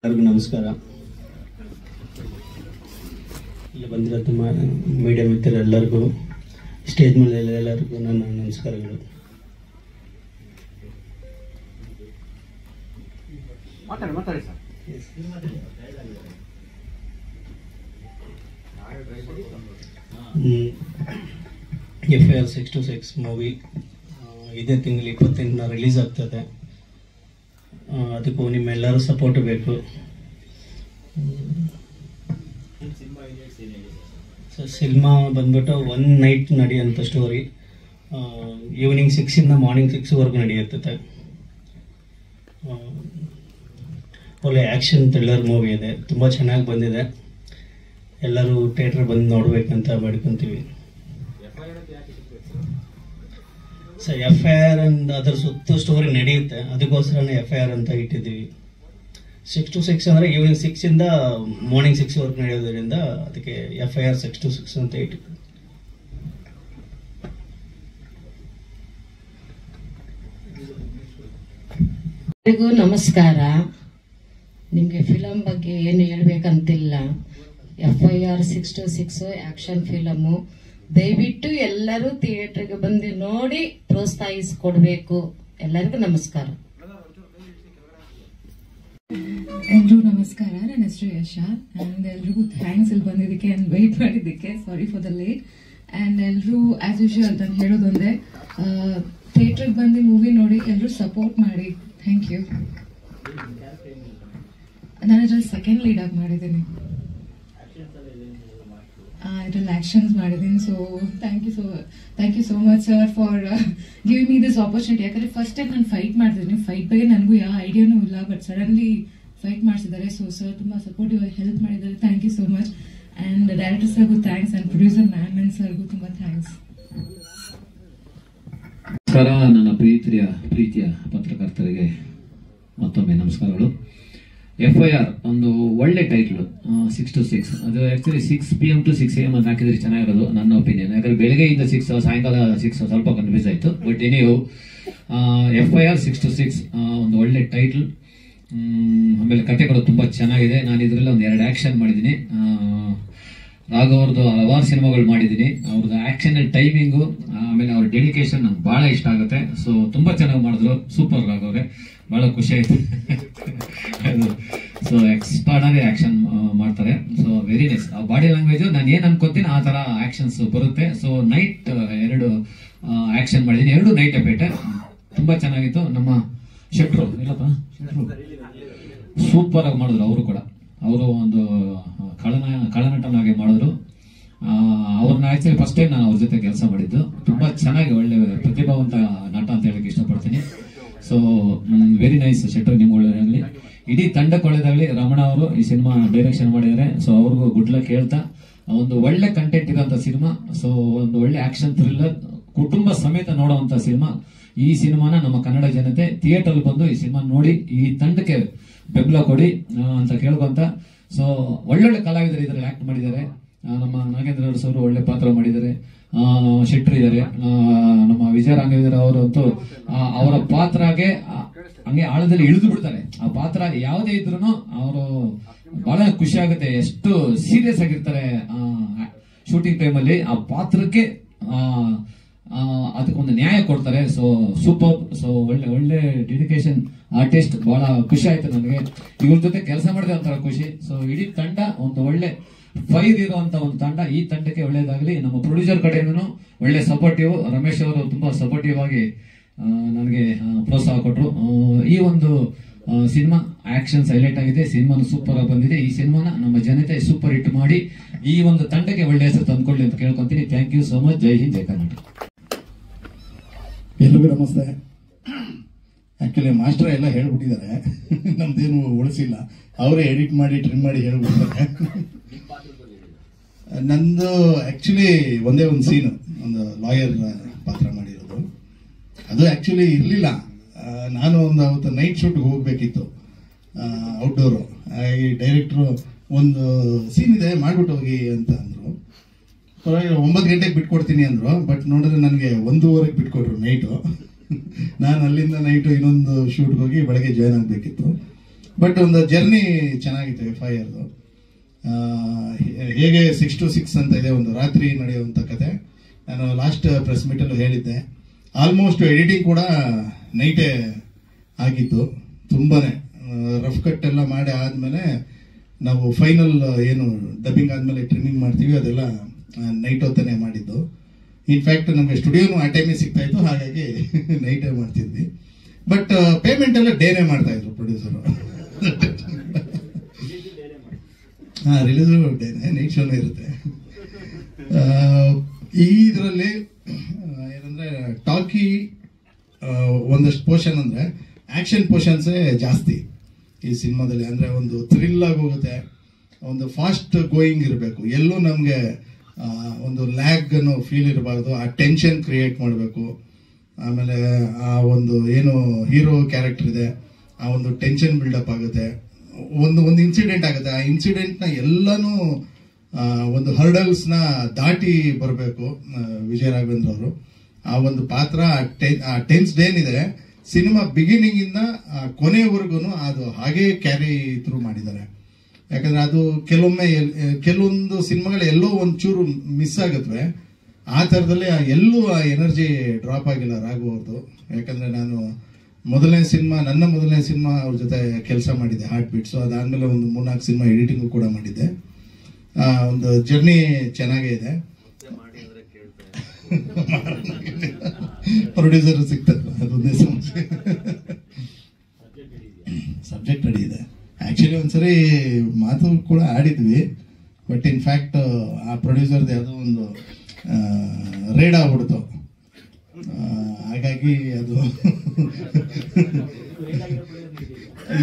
ಎಲ್ಲರಿಗೂ ನಮಸ್ಕಾರ. ಇಲ್ಲಿ ಬಂದಿರೋ ತುಂಬ ಮೀಡಿಯಾ ಮಿತ್ರರೆಲ್ಲರಿಗೂ, ಸ್ಟೇಜ್ ಮೇಲೆ ಎಲ್ಲರಿಗೂ ನನ್ನ ನಮಸ್ಕಾರಗಳು. FIR 626 ಮೂವಿ ಇದೇ ತಿಂಗಳು 28ನ ರಿಲೀಸ್ ಆಗ್ತದೆ. ಅದಕ್ಕೂ ನಿಮ್ಮೆಲ್ಲರೂ ಸಪೋರ್ಟ್ ಬೇಕು. ಸಿನಿಮಾ ಬಂದ್ಬಿಟ್ಟು 1 ನೈಟ್ ನಡೆಯುವಂಥ ಸ್ಟೋರಿ. ಈವ್ನಿಂಗ್ 6 ಮಾರ್ನಿಂಗ್ 6ವರೆಗೂ ನಡೆಯುತ್ತದೆ. ಒಳ್ಳೆ ಆ್ಯಕ್ಷನ್ ಥ್ರಿಲ್ಲರ್ ಮೂವಿ ಇದೆ, ತುಂಬ ಚೆನ್ನಾಗಿ ಬಂದಿದೆ. ಎಲ್ಲರೂ ಥಿಯೇಟ್ರ್ ಬಂದು ನೋಡ್ಬೇಕಂತ ಬೇಡ್ಕೊತೀವಿ. FIR ಅಂಡ್ ಅದರ ಸುತ್ತ ಸ್ಟೋರಿ ನಡೆಯುತ್ತೆ, ಅದಕ್ಕೋಸ್ಕರನೇ FIR ಅಂತ ಇಟ್ಟಿದ್ದೀವಿ. 6 to 6 ಅಂದರೆ ಈವ್ನಿಂಗ್ 6 ಮಾರ್ನಿಂಗ್ 6ವರೆಗೂ ನಡೆಯೋದ್ರಿಂದ ಅದಕ್ಕೆ FIR 6 to 6 ಅಂತ ಇಟ್ಟಿದ್ದೀವಿ. ಎಲ್ಲರಿಗೂ ನಮಸ್ಕಾರ. ನಿಮಗೆ ಫಿಲಮ್ ಬಗ್ಗೆ ಏನು ಹೇಳ್ಬೇಕಂತಿಲ್ಲ. FIR 6 to 6 action film. ದಯವಿಟ್ಟು ಎಲ್ಲರೂ ಥಿಯೇಟರ್ಗೆ ಬಂದು ನೋಡಿ ಪ್ರೋತ್ಸಾಹಿಸಿಕೊಡ್ಬೇಕು. ಎಲ್ಲರಿಗೂ ನಮಸ್ಕಾರ. ಎಲ್ರಿಗೂ ನಮಸ್ಕಾರ. ನನ್ನ ಹೆಸರು ಯಶಾ. ಅಂಡ್ ಎಲ್ರಿಗೂ ಥ್ಯಾಂಕ್ಸ್ ಇಲ್ಲಿ ಬಂದಿದ್ದಕ್ಕೆ ಅಂಡ್ ವೆಯ್ಟ್ ಮಾಡಿದ್ದಕ್ಕೆ. Sorry for the late. And ಎಲ್ರೂ ಆಸ್ ಯೂಶುವಲ್ ನಾನು ಹೇಳೋದೊಂದೇ, ಥಿಯೇಟರ್ಗೆ ಬಂದು ಮೂವಿ ನೋಡಿ ಎಲ್ಲರೂ ಸಪೋರ್ಟ್ ಮಾಡಿ. Thank you. ನಾನು ಇದ್ರಲ್ಲಿ ಸೆಕೆಂಡ್ ಲೀಡ್ ಆಗಿ ಮಾಡಿದ್ದೀನಿ. ಇದ್ರಲ್ಲಿ ಆಕ್ಷನ್ಸ್ ಮಾಡಿದ್ದೀನಿ. So thank you so much sir for giving me this opportunity. ಯಾಕಂದ್ರೆ ಫಸ್ಟ್ ಟೈಮ್ ನಾನು ಫೈಟ್ ಮಾಡ್ತಿದ್ದೀನಿ. ಫೈಟ್ ಬಗ್ಗೆ ನನಗೂ ಯಾವ ಐಡಿಯಾನೂ ಇಲ್ಲ, ಬಟ್ ಸಡನ್ಲಿ ಫೈಟ್ ಮಾಡಿಸಿದ್ದಾರೆ. ಸೊ ಸರ್ ತುಂಬ ಸಪೋರ್ಟಿವ್ ಆಗಿ ಹೆಲ್ಪ್ ಮಾಡಿದ್ದಾರೆ. Thank you so much. And director ಸರ್ಗೂ ಥ್ಯಾಂಕ್ಸ್, ಅಂಡ್ ಪ್ರೊಡ್ಯೂಸರ್ ಮ್ಯಾನ್ ಸರ್ಗೂ ತುಂಬ ಥ್ಯಾಂಕ್ಸ್. ನಮಸ್ಕಾರ. ನನ್ನ ಪ್ರೀತಿಯ ಪತ್ರಕರ್ತರಿಗೆ ಮತ್ತೊಮ್ಮೆ ನಮಸ್ಕಾರಗಳು. FIR ಒಂದು ಒಳ್ಳೆ ಟೈಟ್ಲು, 6 to 6. ಅದು ಆಕ್ಚುಲಿ 6 PM to 6 AM ಅಂತ ಹಾಕಿದ್ರೆ ಚೆನ್ನಾಗಿರೋದು, ನನ್ನ ಒಪಿನಿಯನ್. ಯಾಕಂದ್ರೆ ಬೆಳಗ್ಗೆಯಿಂದ 6, ಸಾಯಂಕಾಲ 6 ಸ್ವಲ್ಪ ಕನ್ಫ್ಯೂಸ್ ಆಯಿತು. ಬಟ್ ನೀವು FIR 6 to 6 ಒಂದು ಒಳ್ಳೆ ಟೈಟ್ಲ್. ಆಮೇಲೆ ಕತೆ ಕೂಡ ತುಂಬ ಚೆನ್ನಾಗಿದೆ. ನಾನು ಇದರಲ್ಲಿ ಒಂದು 2 ಆ್ಯಕ್ಷನ್ ಮಾಡಿದ್ದೀನಿ. ರಾಘವ್ ಅವ್ರದ್ದು ಹಲವಾರು ಸಿನಿಮಾಗಳು ಮಾಡಿದ್ದೀನಿ. ಅವ್ರದ್ದು ಆ್ಯಕ್ಷನ್ ಟೈಮಿಂಗು ಆಮೇಲೆ ಅವ್ರ ಡೆಡಿಕೇಶನ್ ನಂಗೆ ಭಾಳ ಇಷ್ಟ ಆಗುತ್ತೆ. ಸೊ ತುಂಬ ಚೆನ್ನಾಗಿ ಮಾಡಿದ್ರು. ಸೂಪರ್ ರಾಘವ್ ಅವರೇ, ಭಾಳ ಖುಷಿ ಆಯಿತು. ಸೊ ಎಕ್ಸ್ಟ್ರಾಡನರಿ ಆಕ್ಷನ್ ಮಾಡ್ತಾರೆ. So very nice. ಆ ಬಾಡಿ ಲ್ಯಾಂಗ್ವೇಜ್ ನಾನು ಏನು ಅನ್ಕೋತೀನಿ ಆ ಥರ ಆಕ್ಷನ್ಸ್ ಬರುತ್ತೆ. ಸೊ ನೈಟ್ 2 ಆಕ್ಷನ್ ಮಾಡಿದ್ದೀನಿ, 2 ನೈಟ್ ಎಫೆಕ್ಟ್ ತುಂಬ ಚೆನ್ನಾಗಿತ್ತು. ನಮ್ಮ ಶೆಟ್ರು ಸೂಪರ್ ಆಗಿ ಮಾಡಿದ್ರು. ಅವರು ಒಂದು ಖಳನಟನಾಗಿ ಮಾಡಿದ್ರು. ಅವ್ರನ್ನ ಆಕ್ಚುಲಿ ಫಸ್ಟ್ ಟೈಮ್ ನಾನು ಅವ್ರ ಜೊತೆ ಕೆಲಸ ಮಾಡಿದ್ದು. ತುಂಬಾ ಚೆನ್ನಾಗಿ ಒಳ್ಳೆ ಪ್ರತಿಭಾವಂತ ನಟ ಅಂತ ಹೇಳಕ್ಕೆ ಇಷ್ಟಪಡ್ತೀನಿ. So very nice. ಶೆಟ್ರು ನಿಮ್ಗೆ ಒಳ್ಳೆದಾಗಲಿ, ಇಡೀ ತಂಡಕ್ಕೆ ಒಳ್ಳೆದಾಗಲಿ. ರಮಣ ಅವರು ಈ ಸಿನಿಮಾ ಡೈರೆಕ್ಷನ್ ಮಾಡಿದ್ದಾರೆ. ಸೊ ಅವ್ರಿಗೂ ಗುಡ್ ಲಕ್ ಹೇಳ್ತಾ, ಒಂದು ಒಳ್ಳೆ ಕಂಟೆಂಟ್ ಇರೋಂಥ ಸಿನಿಮಾ. ಸೊ ಒಂದು ಒಳ್ಳೆ ಆಕ್ಷನ್ ಥ್ರಿಲ್ಲರ್, ಕುಟುಂಬ ಸಮೇತ ನೋಡುವಂತ ಸಿನಿಮಾ. ಈ ಸಿನಿಮಾನ ನಮ್ಮ ಕನ್ನಡ ಜನತೆ ಥಿಯೇಟರ್ ಬಂದು ಈ ಸಿನಿಮಾ ನೋಡಿ ಈ ತಂಡಕ್ಕೆ ಬೆಂಬಲ ಕೊಡಿ ಅಂತ ಕೇಳ್ಕೊಂತ. ಸೊ ಒಳ್ಳೊಳ್ಳೆ ಕಲಾವಿದರು ಇದರಲ್ಲಿ ಆಕ್ಟ್ ಮಾಡಿದ್ದಾರೆ. ನಮ್ಮ ನಾಗೇಂದ್ರ ಸರ್ ಒಳ್ಳೆ ಪಾತ್ರ ಮಾಡಿದ್ದಾರೆ. ಶೆಟ್ರು ಇದ್ದಾರೆ, ನಮ್ಮ ವಿಜಯ ರಾಘವೇಂದ್ರ ಅವರಂತೂ ಅವರ ಪಾತ್ರಗೆ ಹಂಗೆ ಆಳದಲ್ಲಿ ಇಳಿದು ಬಿಡ್ತಾರೆ. ಆ ಪಾತ್ರ ಯಾವುದೇ ಇದ್ರು ಅವರು ಬಹಳ ಖುಷಿ ಆಗುತ್ತೆ. ಎಷ್ಟು ಸೀರಿಯಸ್ ಆಗಿರ್ತಾರೆ ಶೂಟಿಂಗ್ ಟೈಮಲ್ಲಿ. ಆ ಪಾತ್ರಕ್ಕೆ ಅದಕ್ಕೊಂದು ನ್ಯಾಯ ಕೊಡ್ತಾರೆ. So super. ಸೊ ಒಳ್ಳೆ ಡೆಡಿಕೇಶನ್ ಆರ್ಟಿಸ್ಟ್. ಬಹಳ ಖುಷಿ ಆಯ್ತು ನನಗೆ ಇವ್ರ ಜೊತೆ ಕೆಲಸ ಮಾಡಿದೆ ಒಂಥರ ಖುಷಿ. ಸೊ ಇಡೀ ತಂಡ ಒಂದು ಒಳ್ಳೆ ಫೈರ್ ಇರುವಂತ ಒಂದು ತಂಡ. ಈ ತಂಡಕ್ಕೆ ಒಳ್ಳೇದಾಗಲಿ. ನಮ್ಮ ಪ್ರೊಡ್ಯೂಸರ್ ಕಡೆಯಿಂದ ಒಳ್ಳೆ ಸಪೋರ್ಟಿವ್. ರಮೇಶ್ ಅವರು ತುಂಬಾ ಸಪೋರ್ಟಿವ್ ಆಗಿ ನನಗೆ ಪ್ರೋತ್ಸಾಹ ಕೊಟ್ಟರು. ಈ ಒಂದು ಸಿನಿಮಾ ಆಕ್ಷನ್ಸ್ ಹೈಲೈಟ್ ಆಗಿದೆ. ಸಿನಿಮಾನು ಸೂಪರ್ ಆಗಿ ಬಂದಿದೆ. ಈ ಸಿನಿಮಾನ ನಮ್ಮ ಜನತೆ ಸೂಪರ್ ಹಿಟ್ ಮಾಡಿ ಈ ಒಂದು ತಂಡಕ್ಕೆ ಒಳ್ಳೆ ಹೆಸರು ತಂದ್ಕೊಳ್ಳಿ ಅಂತ ಕೇಳ್ಕೊಂತೀನಿ. Thank you so much. ಜೈ ಹಿಂದ್, ಜೈ ಕರ್ನಾಟಕ. ಎಲ್ರಿಗೂ ನಮಸ್ತೆ. ಆಕ್ಚುಲಿ ಮಾಸ್ಟರ್ ಎಲ್ಲ ಹೇಳ್ಬಿಟ್ಟಿದ್ದಾರೆ, ನಮ್ದೇನು ಉಳಿಸಿಲ್ಲ. ಅವರೇ ಎಡಿಟ್ ಮಾಡಿ ಟ್ರಿಮ್ ಮಾಡಿ ಹೇಳ್ಬಿಟ್ಟಿದ್ದಾರೆ. ನಂದು ಆಕ್ಚುಲಿ ಒಂದೇ ಒಂದು ಸೀನು, ಒಂದು ಲಾಯರ್ ಪಾತ್ರ ಮಾಡಿರೋದು. ಅದು ಆಕ್ಚುಲಿ ಇರಲಿಲ್ಲ. ನಾನು ಒಂದು ಅವತ್ತು ನೈಟ್ ಶೂಟ್ಗೆ ಹೋಗ್ಬೇಕಿತ್ತು, ಔಟ್ಡೋರು. ಈ ಡೈರೆಕ್ಟ್ರು ಒಂದು ಸೀನ್ ಇದೆ ಮಾಡ್ಬಿಟ್ಟು ಹೋಗಿ ಅಂತ ಅಂದರು. 9 ಗಂಟೆಗೆ ಬಿಟ್ಕೊಡ್ತೀನಿ ಅಂದರು. ಬಟ್ ನೋಡಿದ್ರೆ ನನಗೆ 1:15 ಬಿಟ್ಕೊಟ್ರು ನೈಟು. ನಾನು ಅಲ್ಲಿಂದ ನೈಟು ಇನ್ನೊಂದು ಶೂಟ್ಗೆ ಹೋಗಿ ಬೆಳಗ್ಗೆ ಜಾಯ್ನ್ ಆಗಬೇಕಿತ್ತು. ಬಟ್ ಒಂದು ಜರ್ನಿ ಚೆನ್ನಾಗಿತ್ತು FIRದು. ಹೇಗೆ 6 to 6 ಅಂತ ಇದೆ, ಒಂದು ರಾತ್ರಿ ನಡೆಯುವಂಥ ಕತೆ. ನಾನು ಲಾಸ್ಟ್ ಪ್ರೆಸ್ ಮೀಟಲ್ಲೂ ಹೇಳಿದ್ದೆ, ಆಲ್ಮೋಸ್ಟ್ ಎಡಿಟಿಂಗ್ ಕೂಡ ನೈಟೇ ಆಗಿತ್ತು. ತುಂಬಾನೇ ರಫ್ ಕಟ್ ಎಲ್ಲ ಮಾಡಿ ಆದಮೇಲೆ ನಾವು ಫೈನಲ್ ಏನು ಡಬ್ಬಿಂಗ್ ಆದಮೇಲೆ ಟ್ರಿಮ್ಮಿಂಗ್ ಮಾಡ್ತೀವಿ ಅದೆಲ್ಲ ನೈಟ್ ಹೊತ್ತನೇ ಮಾಡಿದ್ದು. ಇನ್ಫ್ಯಾಕ್ಟ್ ನಮಗೆ ಸ್ಟುಡಿಯೋನು ಆ ಟೈಮಿಗೆ ಸಿಗ್ತಾ ಇತ್ತು, ಹಾಗಾಗಿ ನೈಟೇ ಮಾಡ್ತಿದ್ವಿ. ಬಟ್ ಪೇಮೆಂಟ್ ಎಲ್ಲ ಡೇನೇ ಮಾಡ್ತಾ ಇದ್ರು ಪ್ರೊಡ್ಯೂಸರು. ರಿಲೀಸು ಡೇನೆ, ನೈಟ್ ಶೋನೇ ಇರುತ್ತೆ. ಈ ಇದರಲ್ಲಿ ಏನಂದ್ರೆ ಟಾಕಿ ಒಂದಷ್ಟು ಪೋರ್ಷನ್ ಅಂದ್ರೆ ಆಕ್ಷನ್ ಪೋರ್ಷನ್ಸೇ ಜಾಸ್ತಿ ಈ ಸಿನಿಮಾದಲ್ಲಿ. ಅಂದ್ರೆ ಒಂದು ಥ್ರಿಲ್ ಆಗಿ ಹೋಗುತ್ತೆ, ಒಂದು ಫಾಸ್ಟ್ ಗೋಯಿಂಗ್ ಇರಬೇಕು, ಎಲ್ಲೂ ನಮಗೆ ಒಂದು ಲ್ಯಾಗ್ ಅನ್ನೋ ಫೀಲ್ ಇರಬಾರ್ದು, ಆ ಟೆನ್ಷನ್ ಕ್ರಿಯೇಟ್ ಮಾಡಬೇಕು. ಆಮೇಲೆ ಆ ಒಂದು ಏನು ಹೀರೋ ಕ್ಯಾರೆಕ್ಟರ್ ಇದೆ ಆ ಒಂದು ಟೆನ್ಷನ್ ಬಿಲ್ಡಪ್ ಆಗುತ್ತೆ. ಒಂದು ಇನ್ಸಿಡೆಂಟ್ ಆಗುತ್ತೆ, ಆ ಇನ್ಸಿಡೆಂಟ್ನ ಎಲ್ಲನೂ ಒಂದು ಹರ್ಡಲ್ಸ್ನ ದಾಟಿ ಬರಬೇಕು ವಿಜಯ ರಾಘವೇಂದ್ರ ಅವರು. ಆ ಒಂದು ಪಾತ್ರ ಆ ಟೆನ್ಸ್ ಏನಿದೆ ಸಿನಿಮಾ ಬಿಗಿನಿಂಗ್ ಇಂದ ಕೊನೆವರೆಗೂ ಅದು ಹಾಗೇ ಕ್ಯಾರಿ ಥ್ರೂ ಮಾಡಿದ್ದಾರೆ. ಯಾಕಂದ್ರೆ ಅದು ಕೆಲವೊಂದು ಸಿನಿಮಾಗಳು ಎಲ್ಲೋ ಒಂಚೂರು ಮಿಸ್ ಆಗುತ್ತವೆ, ಆ ಥರದಲ್ಲಿ ಎಲ್ಲೂ ಆ ಎನರ್ಜಿ ಡ್ರಾಪ್ ಆಗಿಲ್ಲ ರಾಘು ಅವ್ರದ್ದು. ಯಾಕಂದ್ರೆ ನಾನು ನನ್ನ ಮೊದಲನೇ ಸಿನಿಮಾ ಅವ್ರ ಜೊತೆ ಕೆಲಸ ಮಾಡಿದ್ದೆ, ಹಾರ್ಟ್ ಬೀಟ್ಸು. ಅದಾದ್ಮೇಲೆ ಒಂದು 3-4 ಸಿನಿಮಾ ಎಡಿಟಿಂಗು ಕೂಡ ಮಾಡಿದ್ದೆ. ಒಂದು ಜರ್ನಿ ಚೆನ್ನಾಗೇ ಇದೆ. ಪ್ರೊಡ್ಯೂಸರ್ ಸಿಗ್ತಾರೆ, ಅದೊಂದೇ ಸಮಸ್ಯೆ. ಸಬ್ಜೆಕ್ಟ್ ರೆಡಿ ಇದೆ. ಆಕ್ಚುಲಿ ಒಂದ್ಸರಿ ಮಾತು ಕೂಡ ಆಡಿದ್ವಿ, ಬಟ್ ಇನ್ಫ್ಯಾಕ್ಟ್ ಆ ಪ್ರೊಡ್ಯೂಸರ್ದು ಯಾವುದೋ ಒಂದು ರೇಡ್ ಆಗ್ಬಿಡ್ತು. ಹಾಗಾಗಿ ಅದು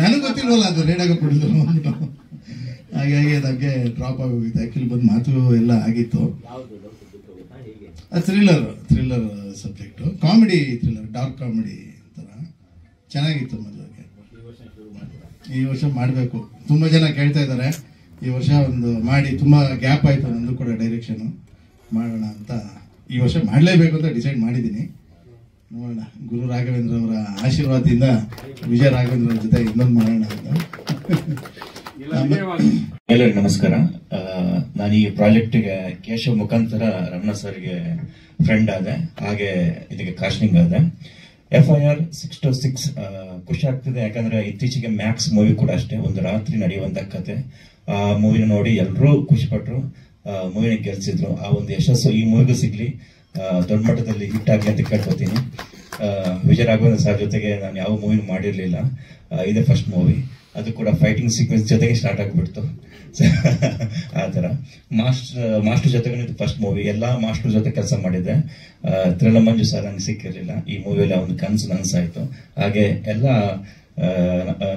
ನನಗೆ ಗೊತ್ತಿಲ್ವಲ್ಲ, ಅದು ರೇಡ್ ಆಗೋ ಪ್ರೊಡ್ಯೂಸರ್ ಬಂದ್ಬಿಟ್ಟು, ಹಾಗಾಗಿ ಅದಕ್ಕೆ ಡ್ರಾಪ್ ಆಗೋಗಿತ್ತು. ಆಕ್ಚುಲಿ ಬಂದು ಮಾತು ಎಲ್ಲ ಆಗಿತ್ತು. Thriller subject, comedy thriller, dark comedy ಥರ ಚೆನ್ನಾಗಿತ್ತು. ಮದುವೆಗೆ ಈ ವರ್ಷ ಮಾಡಬೇಕು, ತುಂಬಾ ಜನ ಕೇಳ್ತಾ ಇದ್ದಾರೆ. ಈ ವರ್ಷ ಒಂದು ಮಾಡಿ, ತುಂಬಾ ಗ್ಯಾಪ್ ಆಯ್ತು ನಂದು ಕೂಡ ಡೈರೆಕ್ಷನ್ ಮಾಡೋಣ ಅಂತ. ಈ ವರ್ಷ ಮಾಡಲೇಬೇಕು ಅಂತ ಡಿಸೈಡ್ ಮಾಡಿದ್ದೀನಿ. ನೋಡೋಣ, ಗುರು ರಾಘವೇಂದ್ರ ಅವರ ಆಶೀರ್ವಾದದಿಂದ ವಿಜಯ ರಾಘವೇಂದ್ರ ಅವ್ರ ಜೊತೆ ಇನ್ನೊಂದು ಮಾಡೋಣ ಅಂತ. ಎಲ್ಲರಿಗೂ ನಮಸ್ಕಾರ. ನಾನು ಈ ಪ್ರಾಜೆಕ್ಟ್ಗೆ ಕೇಶವ್ ಮುಖಾಂತರ ರಮಣ ಸರ್ಗೆ ಫ್ರೆಂಡ್ ಆದೆ, ಹಾಗೆ ಇದಕ್ಕೆ ಕಾಸ್ಟಿಂಗ್ ಆದೆ. FIR 6 to 6 ಖುಷಿ ಆಗ್ತಿದೆ. ಯಾಕಂದ್ರೆ ಇತ್ತೀಚೆಗೆ ಮ್ಯಾಕ್ಸ್ ಮೂವಿ ಕೂಡ ಅಷ್ಟೇ, ಒಂದು ರಾತ್ರಿ ನಡೆಯುವಂತ ಕತೆ. ಆ ಮೂವಿನ ನೋಡಿ ಎಲ್ಲರೂ ಖುಷಿ ಪಟ್ರು, ಮೂವಿನ ಗೆಲ್ಸಿದ್ರು. ಆ ಒಂದು ಯಶಸ್ಸು ಈ ಮೂವಿಗೂ ಸಿಗ್ಲಿ, ದೊಡ್ಡ ಮಟ್ಟದಲ್ಲಿ ಹಿಟ್ ಆಗ್ಲಿ ಅಂತ ಕೇಳ್ಕೊತೀನಿ. ವಿಜಯ ರಾಘವೇಂದ್ರ ಸರ್ ಜೊತೆಗೆ ನಾನು ಯಾವ ಮೂವಿನೂ ಮಾಡಿರ್ಲಿಲ್ಲ, ಇದೇ ಫಸ್ಟ್ ಮೂವಿ. ಅದು ಕೂಡ ಫೈಟಿಂಗ್ ಸೀಕ್ವೆನ್ಸ್ ಜೊತೆಗೆ ಸ್ಟಾರ್ಟ್ ಆಗಿಬಿಡ್ತು. ಆ ಥರ ಮಾಸ್ಟರ್ ಜೊತೆಗೂ ಇದು ಫಸ್ಟ್ ಮೂವಿ. ಎಲ್ಲ ಮಾಸ್ಟರ್ ಜೊತೆ ಕೆಲಸ ಮಾಡಿದ್ದೆ. ತ್ರಿಲ್ಲ ಮಂಜು ಸರ್ ನಂಗೆ ಸಿಕ್ಕಿರಲಿಲ್ಲ, ಈ ಮೂವಿಯಲ್ಲಿ ಒಂದು ಕನಸು ನನಸಾಯ್ತು. ಹಾಗೆ ಎಲ್ಲ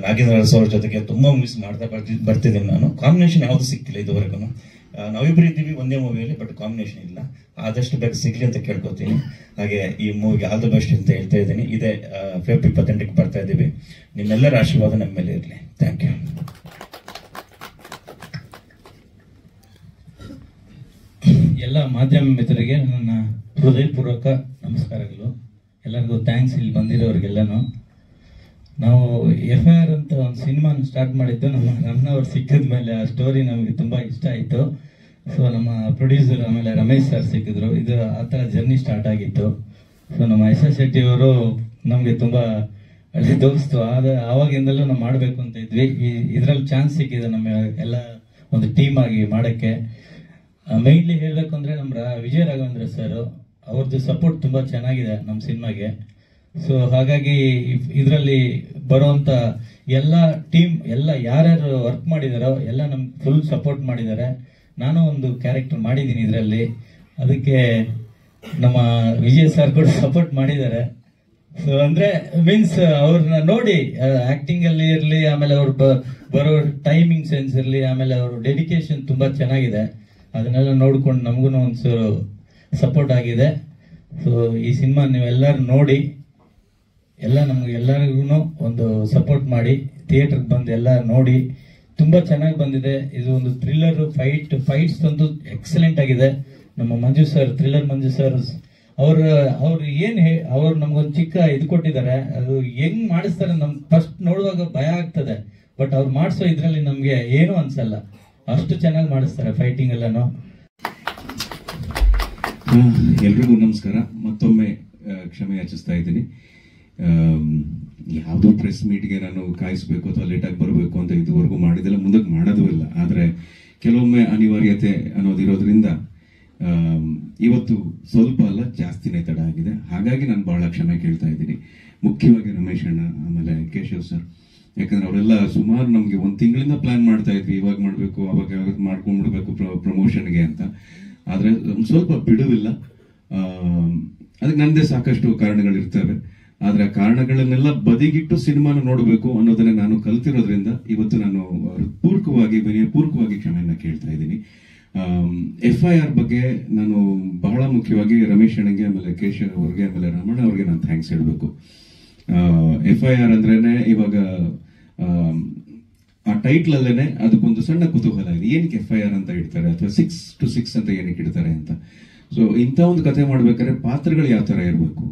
ನಾಗೇಂದ್ರ ಅರಸು ಅವ್ರ ಜೊತೆಗೆ ತುಂಬಾ ಮೂವೀಸ್ ಮಾಡ್ತಾ ಬರ್ತಿದ್ದೀನಿ ನಾನು. ಕಾಂಬಿನೇಷನ್ ಯಾವುದು ಸಿಕ್ಕಿಲ್ಲ ಇದುವರೆಗೂ. ನಾವಿಬ್ಬರು ಇದ್ದೀವಿ ಒಂದೇ ಮೂವಿಯಲ್ಲಿ, ಬಟ್ ಕಾಂಬಿನೇಷನ್ ಇಲ್ಲ. ಆದಷ್ಟು ಬೇಗ ಸಿಗ್ಲಿ ಅಂತ ಕೇಳ್ಕೊತೀನಿ. ಹಾಗೆ ಈ ಮೂವಿಗೆ ಆಲ್ ದ ಬೆಸ್ಟ್ ಅಂತ ಹೇಳ್ತಾ ಇದ್ದೀನಿ. ಇದೇ ಫೆಬ್ರವರಿ 28ಕ್ಕೆ ಬರ್ತಾ ಇದ್ದೀವಿ. ನಿಮ್ಮೆಲ್ಲರ ಆಶೀರ್ವಾದ ನಮ್ಮ ಮೇಲೆ ಇರಲಿ. Thank you. ಎಲ್ಲ ಮಾಧ್ಯಮ ಮಿತ್ರರಿಗೆ ನನ್ನ ಹೃದಯಪೂರ್ವಕ ನಮಸ್ಕಾರಗಳು. ಎಲ್ಲರಿಗೂ ಥ್ಯಾಂಕ್ಸ್ ಇಲ್ಲಿ ಬಂದಿರೋರಿಗೆಲ್ಲನೂ. ನಾವು FIR ಅಂತ ಒಂದು ಸಿನಿಮಾನ ಸ್ಟಾರ್ಟ್ ಮಾಡಿದ್ದು ನಮ್ಮ ರಮಣವ್ರು ಸಿಕ್ಕಿದ ಮೇಲೆ. ಆ ಸ್ಟೋರಿ ನಮಗೆ ತುಂಬ ಇಷ್ಟ ಆಯಿತು. ಸೊ ನಮ್ಮ ಪ್ರೊಡ್ಯೂಸರ್ ಆಮೇಲೆ ರಮೇಶ್ ಸರ್ ಸಿಕ್ಕಿದ್ರು. ಇದು ಆ ಥರ ಜರ್ನಿ ಸ್ಟಾರ್ಟ್ ಆಗಿತ್ತು. ಸೊ ನಮ್ಮ SS ಶೆಟ್ಟಿ ಅವರು ನಮಗೆ ತುಂಬ ಹಳ್ಳಿ ದೋಸ್ತು. ಆವಾಗಿಂದಲೂ ನಾವು ಮಾಡಬೇಕು ಅಂತ ಇದ್ವಿ. ಇದರಲ್ಲಿ ಚಾನ್ಸ್ ಸಿಕ್ಕಿದೆ ನಮ್ಮ ಎಲ್ಲ ಒಂದು ಟೀಮ್ ಆಗಿ ಮಾಡೋಕ್ಕೆ. ಮೈನ್ಲಿ ಹೇಳಬೇಕು ಅಂದರೆ ನಮ್ಮ ವಿಜಯ ರಾಘವೇಂದ್ರ ಸರ್ ಅವ್ರದ್ದು ಸಪೋರ್ಟ್ ತುಂಬ ಚೆನ್ನಾಗಿದೆ ನಮ್ಮ ಸಿನಿಮಾಗೆ. ಸೊ ಹಾಗಾಗಿ ಇದರಲ್ಲಿ ಬರುವಂತ ಎಲ್ಲ ಟೀಮ್ ಎಲ್ಲ ಯಾರ್ಯಾರು ವರ್ಕ್ ಮಾಡಿದಾರೋ ಎಲ್ಲ ನಮ್ಗೆ ಫುಲ್ ಸಪೋರ್ಟ್ ಮಾಡಿದ್ದಾರೆ. ನಾನು ಒಂದು ಕ್ಯಾರೆಕ್ಟರ್ ಮಾಡಿದ್ದೀನಿ ಇದರಲ್ಲಿ, ಅದಕ್ಕೆ ನಮ್ಮ ವಿಜಯ್ ಸರ್ ಕೂಡ ಸಪೋರ್ಟ್ ಮಾಡಿದ್ದಾರೆ. ಸೊ ಅಂದ್ರೆ ಮೀನ್ಸ್ ಅವ್ರನ್ನ ನೋಡಿ ಆಕ್ಟಿಂಗ್ ಅಲ್ಲಿ ಇರಲಿ, ಆಮೇಲೆ ಅವ್ರು ಬರೋ ಟೈಮಿಂಗ್ ಸೆನ್ಸ್ ಇರಲಿ, ಆಮೇಲೆ ಅವ್ರ ಡೆಡಿಕೇಶನ್ ತುಂಬಾ ಚೆನ್ನಾಗಿದೆ. ಅದನ್ನೆಲ್ಲ ನೋಡ್ಕೊಂಡು ನಮಗೂ ಒಂದ್ಸೂರು ಸಪೋರ್ಟ್ ಆಗಿದೆ. ಸೊ ಈ ಸಿನಿಮಾ ನೀವೆಲ್ಲರೂ ನೋಡಿ, ಎಲ್ಲ ನಮ್ಗೆ ಎಲ್ಲರಿಗೂ ಒಂದು ಸಪೋರ್ಟ್ ಮಾಡಿ ಥಿಯೇಟರ್ಗೆ ಬಂದು ಎಲ್ಲ ನೋಡಿ. ತುಂಬಾ ಚೆನ್ನಾಗಿ ಬಂದಿದೆ. ಇದು ಒಂದು ಥ್ರಿಲ್ಲರ್ ಫೈಟ್ಸ್ ಅಂತೂ ಎಕ್ಸಲೆಂಟ್ ಆಗಿದೆ. ನಮ್ಮ ಮಂಜು ಸರ್, ಥ್ರಿಲ್ಲರ್ ಮಂಜು ಸರ್ ಅವ್ರು ಅವ್ರು ನಮ್ಗೊಂದು ಚಿಕ್ಕ ಇದು ಕೊಟ್ಟಿದ್ದಾರೆ. ಅದು ಹೆಂಗ್ ಮಾಡಿಸ್ತಾರೆ ನಮ್ಗೆ ಫಸ್ಟ್ ನೋಡುವಾಗ ಭಯ ಆಗ್ತದೆ. ಬಟ್ ಅವ್ರು ಮಾಡಿಸೋ ಇದ್ರಲ್ಲಿ ನಮ್ಗೆ ಏನೂ ಅನ್ಸಲ್ಲ, ಅಷ್ಟು ಚೆನ್ನಾಗಿ ಮಾಡಿಸ್ತಾರೆ ಫೈಟಿಂಗ್ ಎಲ್ಲಾನು. ಎಲ್ರಿಗೂ ನಮಸ್ಕಾರ. ಮತ್ತೊಮ್ಮೆ ಕ್ಷಮೆ ಯಾಚಿಸ್ತಾ ಇದ್ದೀನಿ. ಯಾವುದೋ ಪ್ರೆಸ್ ಮೀಟ್ಗೆ ನಾನು ಕಾಯಿಸ್ಬೇಕು ಅಥವಾ ಲೇಟಾಗಿ ಬರಬೇಕು ಅಂತ ಇದುವರೆಗೂ ಮಾಡಿದಿಲ್ಲ, ಮುಂದಕ್ಕೆ ಮಾಡೋದೂ ಇಲ್ಲ. ಆದರೆ ಕೆಲವೊಮ್ಮೆ ಅನಿವಾರ್ಯತೆ ಅನ್ನೋದಿರೋದ್ರಿಂದ ಇವತ್ತು ಸ್ವಲ್ಪ ಅಲ್ಲ ಜಾಸ್ತಿನೇ ತಡ ಆಗಿದೆ. ಹಾಗಾಗಿ ನಾನು ಬಹಳ ಕ್ಷಮೆ ಕೇಳ್ತಾ ಇದ್ದೀನಿ, ಮುಖ್ಯವಾಗಿ ರಮೇಶ್ ಅಣ್ಣ, ಆಮೇಲೆ ಕೇಶವ್ ಸರ್. ಯಾಕಂದ್ರೆ ಅವರೆಲ್ಲ ಸುಮಾರು ನಮಗೆ ಒಂದು ತಿಂಗಳಿಂದ ಪ್ಲಾನ್ ಮಾಡ್ತಾ ಇದ್ವಿ, ಇವಾಗ ಮಾಡಬೇಕು ಅವಾಗ ಮಾಡ್ಕೊಂಡ್ಬಿಡ್ಬೇಕು ಪ್ರಮೋಷನ್ಗೆ ಅಂತ. ಆದರೆ ಸ್ವಲ್ಪ ಬಿಡುವಿಲ್ಲ. ಅದಕ್ಕೆ ನನ್ನದೇ ಸಾಕಷ್ಟು ಕಾರಣಗಳಿರ್ತವೆ. ಆದರೆ ಆ ಕಾರಣಗಳನ್ನೆಲ್ಲ ಬದಿಗಿಟ್ಟು ಸಿನಿಮಾನ ನೋಡಬೇಕು ಅನ್ನೋದನ್ನೇ ನಾನು ಕಲ್ತಿರೋದ್ರಿಂದ ಇವತ್ತು ನಾನು ವಿನಯಪೂರ್ವಕವಾಗಿ ಕ್ಷಮೆಯನ್ನ ಕೇಳ್ತಾ ಇದ್ದೀನಿ. FIR ಬಗ್ಗೆ ನಾನು ಬಹಳ ಮುಖ್ಯವಾಗಿ ರಮೇಶ್ ಅಣ್ಣಗೆ, ಆಮೇಲೆ ಕೇಶವ್ ಅವ್ರಿಗೆ, ಆಮೇಲೆ ರಮಣ ಅವ್ರಿಗೆ ನಾನು ಥ್ಯಾಂಕ್ಸ್ ಹೇಳಬೇಕು. FIR ಅಂದ್ರೇನೆ ಇವಾಗ ಆ ಟೈಟ್ಲ್ ಅಲ್ಲೇನೆ ಅದಕ್ಕೊಂದು ಸಣ್ಣ ಕುತೂಹಲ ಇದೆ, ಏನಕ್ಕೆ FIR ಅಂತ ಇಡ್ತಾರೆ ಅಥವಾ 6 to 6 ಅಂತ ಏನಕ್ಕೆ ಇಡ್ತಾರೆ ಅಂತ. ಸೊ ಇಂಥ ಒಂದು ಕಥೆ ಮಾಡ್ಬೇಕಾದ್ರೆ ಪಾತ್ರಗಳು ಯಾವ ತರ ಇರಬೇಕು,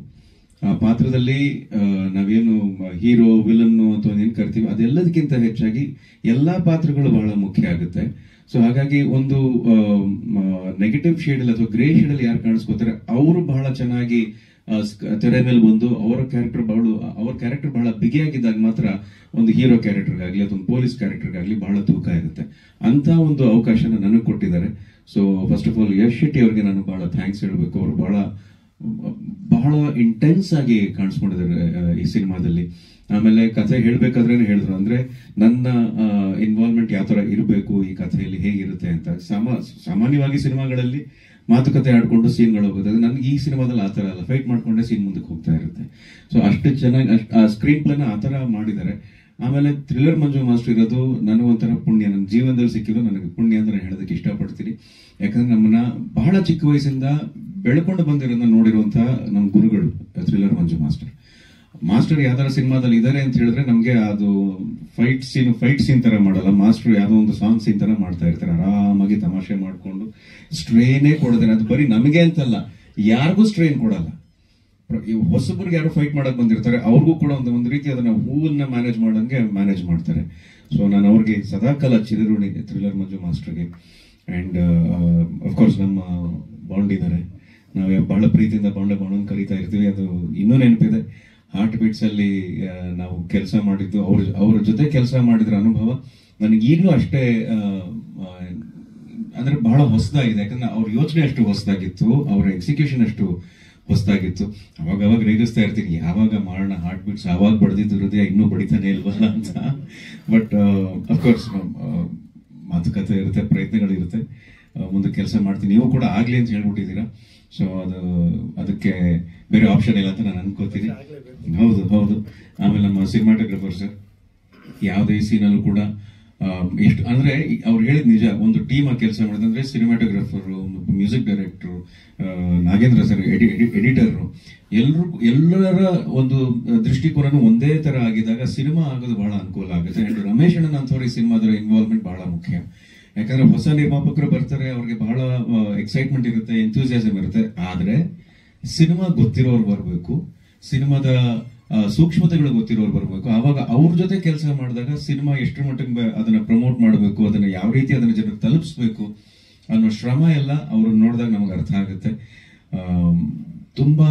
ಆ ಪಾತ್ರದಲ್ಲಿ ನಾವೇನು ಹೀರೋ ವಿಲನ್ನು ಅಥವಾ ಏನ್ ಕರಿತೀವಿ ಅದೆಲ್ಲದಕ್ಕಿಂತ ಹೆಚ್ಚಾಗಿ ಎಲ್ಲಾ ಪಾತ್ರಗಳು ಬಹಳ ಮುಖ್ಯ ಆಗುತ್ತೆ. ಸೊ ಹಾಗಾಗಿ ಒಂದು ನೆಗೆಟಿವ್ ಶೇಡ್ ಅಲ್ಲಿ ಅಥವಾ ಗ್ರೇ ಶೇಡ್ ಅಲ್ಲಿ ಯಾರು ಕಾಣಿಸ್ಕೋತಾರೆ ಅವರು ಬಹಳ ಚೆನ್ನಾಗಿ ತೆರೆ ಮೇಲೆ ಬಂದು ಅವರ ಕ್ಯಾರೆಕ್ಟರ್ ಬಹಳ ಬಿಗಿಯಾಗಿದ್ದಾಗ ಮಾತ್ರ ಒಂದು ಹೀರೋ ಕ್ಯಾರೆಕ್ಟರ್ಗಾಗ್ಲಿ ಅಥವಾ ಒಂದು ಪೊಲೀಸ್ ಕ್ಯಾರೆಕ್ಟರ್ಗಾಗ್ಲಿ ಬಹಳ ತೂಕ ಇರುತ್ತೆ. ಅಂತ ಒಂದು ಅವಕಾಶನ ನನಗೆ ಕೊಟ್ಟಿದ್ದಾರೆ. So first of all Yash Shetty ಅವ್ರಿಗೆ ನಾನು ಬಹಳ ಥ್ಯಾಂಕ್ಸ್ ಹೇಳಬೇಕು. ಅವರು ಬಹಳ ಇಂಟೆನ್ಸ್ ಆಗಿ ಕಾಣಿಸ್ಕೊಂಡಿದ್ದಾರೆ ಈ ಸಿನಿಮಾದಲ್ಲಿ. ಆಮೇಲೆ ಕಥೆ ಹೇಳ್ಬೇಕಾದ್ರೇನೆ ಹೇಳಿದ್ರು, ಅಂದ್ರೆ ನನ್ನ ಇನ್ವಾಲ್ವ್ಮೆಂಟ್ ಯಾವ ತರ ಇರಬೇಕು ಈ ಕಥೆಯಲ್ಲಿ, ಹೇಗಿರುತ್ತೆ ಅಂತ. ಸಾಮಾನ್ಯವಾಗಿ ಸಿನಿಮಾಗಳಲ್ಲಿ ಮಾತುಕತೆ ಆಡ್ಕೊಂಡು ಸೀನ್ಗಳು ಹೋಗುತ್ತೆ, ನನ್ಗೆ ಈ ಸಿನಿಮಾದಲ್ಲಿ ಆತರ ಅಲ್ಲ, ಫೈಟ್ ಮಾಡ್ಕೊಂಡೆ ಸೀನ್ ಮುಂದಕ್ಕೆ ಹೋಗ್ತಾ ಇರುತ್ತೆ. ಸೊ ಅಷ್ಟು ಚೆನ್ನಾಗಿ ಆ ಸ್ಕ್ರೀನ್ ಪ್ಲೇನ ಆತರ ಮಾಡಿದ್ದಾರೆ. ಆಮೇಲೆ ಥ್ರಿಲ್ಲರ್ ಮಂಜು ಮಾಸ್ಟರ್ ಇರೋದು ನನಗೊಂಥರ ಪುಣ್ಯ, ನನ್ನ ಜೀವನದಲ್ಲಿ ಸಿಕ್ಕಿದ್ರು ನನಗೆ ಪುಣ್ಯ ಅಂತ ನಾನು ಹೇಳೋದಕ್ಕೆ ಇಷ್ಟಪಡ್ತೀನಿ. ಯಾಕಂದ್ರೆ ನಮ್ಮನ್ನ ಬಹಳ ಚಿಕ್ಕ ವಯಸ್ಸಿಂದ ಬೆಳ್ಕೊಂಡು ಬಂದಿರೋದನ್ನ ನೋಡಿರುವಂತಹ ನಮ್ಮ ಗುರುಗಳು ಥ್ರಿಲ್ಲರ್ ಮಂಜು ಮಾಸ್ಟರ್ ಯಾವ್ದಾರ ಸಿನಿಮಾದಲ್ಲಿ ಇದಾರೆ ಅಂತ ಹೇಳಿದ್ರೆ ನಮ್ಗೆ ಅದು ಫೈಟ್ ಸೀನ್ ತರ ಮಾಡಲ್ಲ, ಮಾಸ್ಟರ್ ಯಾವ್ದೋ ಒಂದು ಸಾಂಗ್ ಸೀನ್ ತರ ಮಾಡ್ತಾ ಇರ್ತಾರೆ, ಆರಾಮಾಗಿ ತಮಾಷೆ ಮಾಡ್ಕೊಂಡು ಸ್ಟ್ರೇನೇ ಕೊಡೋದೇನೆ. ಅದು ಬರೀ ನಮಗೆ ಅಂತಲ್ಲ, ಯಾರಿಗೂ ಸ್ಟ್ರೇನ್ ಕೊಡಲ್ಲ. ಹೊಸಬ್ರಿಗೆ ಯಾರು ಫೈಟ್ ಮಾಡಕ್ ಬಂದಿರ್ತಾರೆ ಅವ್ರಿಗೂ ಕೂಡ ಒಂದು ರೀತಿ ಅದನ್ನ ಹೂವನ್ನ ಮ್ಯಾನೇಜ್ ಮಾಡ್ತಾರೆ. ಸೊ ನಾನು ಅವ್ರಿಗೆ ಸದಾಕಾಲ ಚಿರಋಣಿ ಥ್ರಿಲ್ಲರ್ ಮಂಜು ಮಾಸ್ಟರ್ಗೆ. ಅಂಡ್ ಅಫ್ಕೋರ್ಸ್ ನಮ್ಮ ಬಾಂಡ್ ಇದ್ದಾರೆ, ನಾವು ಬಹಳ ಪ್ರೀತಿಯಿಂದ ಬಾಂಡ್ ಕರೀತಾ ಇರ್ತೀವಿ. ಅದು ಇನ್ನೂ ನೆನಪಿದೆ, ಹಾರ್ಟ್ ಬೀಟ್ಸ್ ಅಲ್ಲಿ ನಾವು ಕೆಲಸ ಮಾಡಿದ್ದು, ಅವ್ರ ಜೊತೆ ಕೆಲಸ ಮಾಡಿದ್ರ ಅನುಭವ ನನಗೆ ಈಗಲೂ ಅಷ್ಟೇ ಅಂದ್ರೆ ಬಹಳ ಹೊಸದಾಗಿದೆ. ಯಾಕಂದ್ರೆ ಅವ್ರ ಯೋಚನೆ ಅಷ್ಟು ಹೊಸದಾಗಿತ್ತು, ಅವ್ರ ಎಕ್ಸಿಕ್ಯೂಷನ್ ಅಷ್ಟು ಹೊಸದಾಗಿತ್ತು. ಅವಾಗ ರೇಗಿಸ್ತಾ ಇರ್ತೀನಿ, ಯಾವಾಗ ಮಾಡೋಣ ಹಾರ್ಟ್ ಬೀಟ್ಸ್, ಆವಾಗ ಬಡ್ದಿದ್ದು ಹೃದಯ ಇನ್ನೂ ಬಡಿತಾನೆ ಇಲ್ವಲ್ಲ ಅಂತ. ಬಟ್ ಅಫ್ಕೋರ್ಸ್ ಮಾತುಕತೆ ಇರುತ್ತೆ, ಪ್ರಯತ್ನಗಳಿರುತ್ತೆ, ಮುಂದೆ ಕೆಲಸ ಮಾಡ್ತೀನಿ. ನೀವು ಕೂಡ ಆಗ್ಲಿ ಅಂತ ಹೇಳ್ಬಿಟ್ಟಿದ್ದೀರಾ. ಸೊ ಅದಕ್ಕೆ ಬೇರೆ ಆಪ್ಷನ್ ಇಲ್ಲ ಅಂತ ನಾನು ಅನ್ಕೋತೀನಿ. ಹೌದು. ಆಮೇಲೆ ನಮ್ಮ ಸಿನಿಮಾಟೋಗ್ರಫರ್ ಸರ್ ಯಾವುದೇ ಸೀನಲ್ಲೂ ಕೂಡ ಎಷ್ಟು ಅಂದ್ರೆ ಅವ್ರು ಹೇಳಿದ್ ನಿಜ, ಒಂದು ಟೀಮ್ ಆಗಿ ಕೆಲಸ ಮಾಡಿದ್ರೆ cinematographer, music director, Nagendra sir editor, ಎಲ್ಲರ ಒಂದು ದೃಷ್ಟಿಕೋನ ಒಂದೇ ತರ ಆಗಿದಾಗ ಸಿನಿಮಾ ಆಗೋದು ಬಹಳ ಅನುಕೂಲ ಆಗುತ್ತೆ. ಅಂಡ್ ರಮೇಶ್ ಅಣ್ಣನ ಅಂತವ್ರ ಈ ಸಿನಿಮಾದ ಇನ್ವಾಲ್ವ್ಮೆಂಟ್ ಬಹಳ ಮುಖ್ಯ. ಯಾಕಂದ್ರೆ ಹೊಸ ನಿರ್ಮಾಪಕರು ಬರ್ತಾರೆ, ಅವ್ರಿಗೆ ಬಹಳ ಎಕ್ಸೈಟ್ಮೆಂಟ್ ಇರುತ್ತೆ, ಎಂಥೂಸಿಯಾಸಮ್ ಇರುತ್ತೆ. ಆದ್ರೆ ಸಿನಿಮಾ ಗೊತ್ತಿರೋರು ಬರಬೇಕು, ಸಿನಿಮಾದ ಸೂಕ್ಷ್ಮತೆಗಳು ಗೊತ್ತಿರೋರು ಬರಬೇಕು. ಆವಾಗ ಅವ್ರ ಜೊತೆ ಕೆಲಸ ಮಾಡಿದಾಗ ಸಿನಿಮಾ ಎಷ್ಟು ಮಟ್ಟಿಗೆ ಅದನ್ನ ಪ್ರಮೋಟ್ ಮಾಡಬೇಕು, ಅದನ್ನ ಯಾವ ರೀತಿ ಅದನ್ನ ಜನರಿಗೆ ತಲುಪಿಸ್ಬೇಕು ಅನ್ನೋ ಶ್ರಮ ಎಲ್ಲ ಅವ್ರನ್ನ ನೋಡಿದಾಗ ನಮಗೆ ಅರ್ಥ ಆಗುತ್ತೆ. ತುಂಬಾ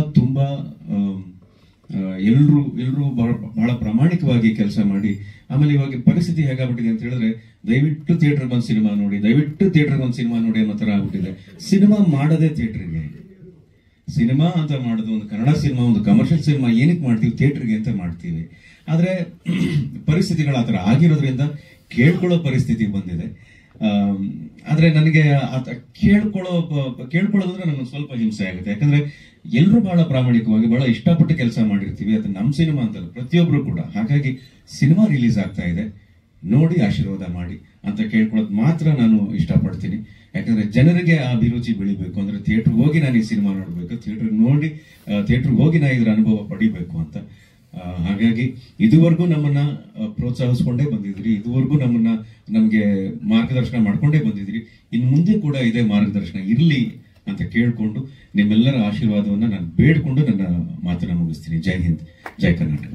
ಎಲ್ರು ಬಹಳ ಪ್ರಾಮಾಣಿಕವಾಗಿ ಕೆಲಸ ಮಾಡಿ. ಆಮೇಲೆ ಇವಾಗ ಪರಿಸ್ಥಿತಿ ಹೇಗಾಗ್ಬಿಟ್ಟಿದೆ ಅಂತ ಹೇಳಿದ್ರೆ, ದಯವಿಟ್ಟು ಥಿಯೇಟರ್ ಬಂದು ಸಿನಿಮಾ ನೋಡಿ ಅನ್ನೋ ತರ ಆಗ್ಬಿಟ್ಟಿದೆ. ಸಿನಿಮಾ ಮಾಡದೆ ಥಿಯೇಟರ್ಗೆ, ಸಿನಿಮಾ ಅಂತ ಮಾಡೋದು ಒಂದು ಕನ್ನಡ ಸಿನಿಮಾ, ಒಂದು ಕಮರ್ಷಿಯಲ್ ಸಿನಿಮಾ ಏನಕ್ಕೆ ಮಾಡ್ತೀವಿ, ಥಿಯೇಟರ್ಗೆ ಅಂತ ಮಾಡ್ತೀವಿ. ಆದ್ರೆ ಪರಿಸ್ಥಿತಿಗಳು ಆತರ ಆಗಿರೋದ್ರಿಂದ ಕೇಳ್ಕೊಳ್ಳೋ ಪರಿಸ್ಥಿತಿ ಬಂದಿದೆ. ಆದ್ರೆ ನನಗೆ ಕೇಳ್ಕೊಳ್ಳೋದಂದ್ರೆ ನನಗೆ ಸ್ವಲ್ಪ ಹಿಂಸೆ ಆಗುತ್ತೆ. ಯಾಕಂದ್ರೆ ಎಲ್ಲರೂ ಬಹಳ ಪ್ರಾಮಾಣಿಕವಾಗಿ ಬಹಳ ಇಷ್ಟಪಟ್ಟು ಕೆಲಸ ಮಾಡಿರ್ತೀವಿ. ಅದು ನಮ್ಮ ಸಿನಿಮಾ ಅಂತಲ್ಲ, ಪ್ರತಿಯೊಬ್ರು ಕೂಡ. ಹಾಗಾಗಿ ಸಿನಿಮಾ ರಿಲೀಸ್ ಆಗ್ತಾ ಇದೆ, ನೋಡಿ ಆಶೀರ್ವಾದ ಮಾಡಿ ಅಂತ ಕೇಳ್ಕೊಳ್ಳೋದು ಮಾತ್ರ ನಾನು ಇಷ್ಟಪಡ್ತೀನಿ. ಯಾಕಂದ್ರೆ ಜನರಿಗೆ ಆ ಅಭಿರುಚಿ ಬೆಳಿಬೇಕು ಅಂದ್ರೆ ಥಿಯೇಟರ್ಗೆ ಹೋಗಿ ನಾನು ಈ ಸಿನಿಮಾ ನೋಡ್ಬೇಕು, ಥಿಯೇಟರ್ಗೆ ಹೋಗಿ ನಾನು ಇದ್ರ ಅನುಭವ ಪಡಿಬೇಕು ಅಂತ. ಹಾಗಾಗಿ ಇದುವರೆಗೂ ನಮ್ಮನ್ನ ಪ್ರೋತ್ಸಾಹಿಸ್ಕೊಂಡೇ ಬಂದಿದ್ರಿ, ಇದುವರೆಗೂ ನಮ್ಗೆ ಮಾರ್ಗದರ್ಶನ ಮಾಡ್ಕೊಂಡೇ ಬಂದಿದ್ರಿ. ಇನ್ನು ಮುಂದೆ ಕೂಡ ಇದೇ ಮಾರ್ಗದರ್ಶನ ಇರ್ಲಿ ಅಂತ ಕೇಳ್ಕೊಂಡು ನಿಮ್ಮೆಲ್ಲರ ಆಶೀರ್ವಾದವನ್ನ ನಾನು ಬೇಡ್ಕೊಂಡು ನನ್ನ ಮಾತನ್ನ ಮುಗಿಸ್ತೀನಿ. ಜೈ ಹಿಂದ್, ಜೈ ಕರ್ನಾಟಕ.